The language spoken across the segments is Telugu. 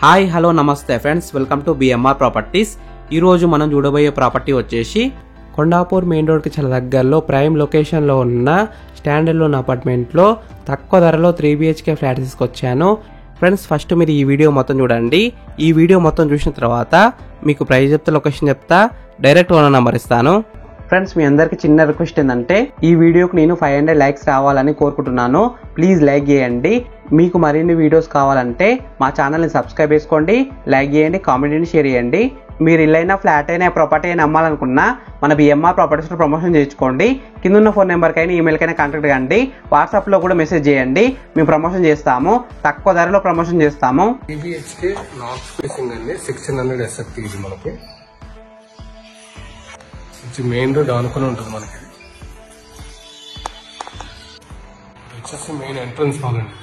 హాయ్ హలో నమస్తే friends, welcome to BMR properties. ఈరోజు మనం చూడబోయే ప్రాపర్టీ వచ్చేసి కొండాపూర్ మెయిన్ రోడ్కి చాలా దగ్గరలో ప్రైమ్ లొకేషన్లో ఉన్న స్టాండర్డ్ లోన్ అపార్ట్మెంట్లో తక్కువ ధరలో 3 BHK ఫ్లాట్ తీసుకొచ్చాను. ఫ్రెండ్స్, ఫస్ట్ మీరు ఈ వీడియో మొత్తం చూడండి. ఈ వీడియో మొత్తం చూసిన తర్వాత మీకు ప్రైస్ చెప్తా, లొకేషన్ చెప్తా, డైరెక్ట్ ఓనర్ నెంబర్ ఇస్తాను. ఫ్రెండ్స్, మీ అందరికి చిన్న రిక్వెస్ట్ ఏంటంటే ఈ వీడియోకి నేను 500 లైక్స్ రావాలని కోరుకుంటున్నాను. ప్లీజ్ లైక్ చేయండి. మీకు మరిన్ని వీడియోస్ కావాలంటే మా ఛానల్ని సబ్స్క్రైబ్ చేసుకోండి, లైక్ చేయండి, కామెంట్ని షేర్ చేయండి. మీరు ఇల్లైనా ఫ్లాట్ అయినా ప్రాపర్టీ అయినా అమ్మాలనుకున్నా మన బిఎంఆర్ ప్రాపర్టీస్లో ప్రమోషన్ చేయించుకోండి. కింద ఉన్న ఫోన్ నెంబర్కైనా ఈమెయిల్కైనా కాంటాక్ట్ కండి. వాట్సాప్లో కూడా మెసేజ్ చేయండి, మేము ప్రమోషన్ చేస్తాము, తక్కువ ధరలో ప్రమోషన్ చేస్తాము. BHK నార్త్ ఫేసింగ్ అండి, 1600 SFT. ఇది మనకి మెయిన్ రోడ్ ఆనుకుని ఉంటుంది. మనకి వచ్చేసి మెయిన్ ఎంట్రన్స్ హాల్ అండి.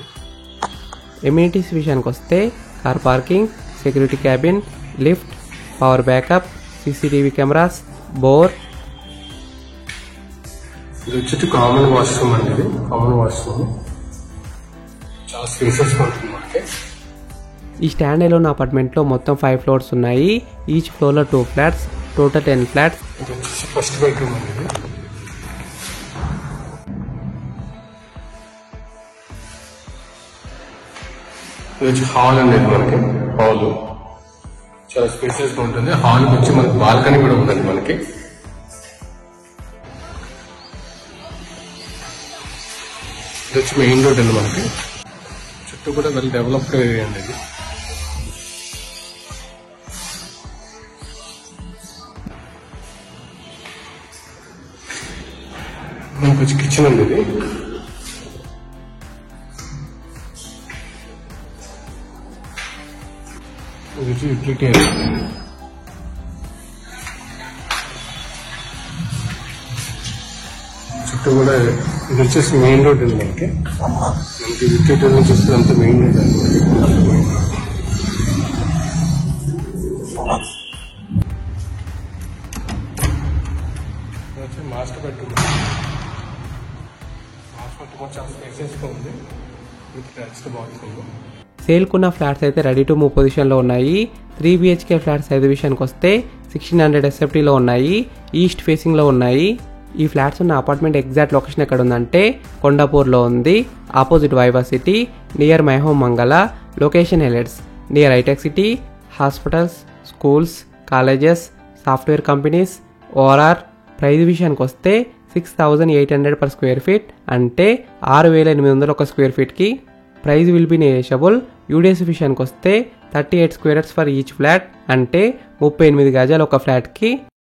ఎమ్యూనిటీస్ విషయానికి వస్తే car parking, security cabin, lift, power backup, CCTV cameras, bore. ఇది వచ్చేసి కామన్ వాష్రూమ్ అండి. ఇది కామన్ వాష్రూమ్ చాలా స్పేసెస్ ఉంటుంది మనకి. ఈ స్టాండ్ అలోన్ అపార్ట్మెంట్లో మొత్తం 5 ఫ్లోర్స్ ఉన్నాయి. ఈచ్ ఫ్లోర్లో 2 ఫ్లాట్స్, టోటల్ 10 ఫ్లాట్స్. ఇది వచ్చేసి ఫస్ట్ బెడ్రూమ్ అండి. ఇది వచ్చి హాల్ అండి. ఇది మనకి హాల్ చాలా స్పేసెస్ గా ఉంటుంది. హాల్ వచ్చి మనకి బాల్కనీ కూడా ఉందండి. మనకి ఇది వచ్చి మెయిన్ రోడ్ అండి. మనకి చుట్టూ కూడా వెల్ డెవలప్డ్ ఏరియా అండి. ఇది మనకు వచ్చి కిచెన్ అండి. ఇది వచ్చి యూటిలిటీ ఏరియా. చుట్టూ కూడా ఇది వచ్చేసి మెయిన్ రోడ్ అండి. మనకి యూటిలిటీ నుంచి వస్తుంది అంతా మెయిన్ రోడ్ అండి. Master bedroom. మాస్టర్ బెడ్రూమ్ చాలా స్పేసెస్గా ఉంది విత్ అటాచ్డ్ బాత్రూమ్. సేల్కున్న ఫ్లాట్స్ అయితే రెడీ టు మూవ్ పొజిషన్లో ఉన్నాయి. 3 BHK ఫ్లాట్స్ సైజ్ విషయానికి వస్తే 1600 SFTలో ఉన్నాయి. ఈస్ట్ ఫేసింగ్లో ఉన్నాయి. ఈ ఫ్లాట్స్ ఉన్న అపార్ట్మెంట్ ఎగ్జాక్ట్ లొకేషన్ ఎక్కడ ఉందంటే కొండాపూర్లో ఉంది, opposite Vaibhav city, near my home Mangala. Location highlights near hitech city, hospitals, schools, colleges, software companies. ORR price విషయానికి వస్తే 6800 per square feet, అంటే 6800 ఒక స్క్వేర్ ఫీట్కి. Price will be negotiable. UDS విషయానికి వస్తే 38 square yards for each flat, అంటే 38 గజాలు ఒక ఫ్లాట్కి.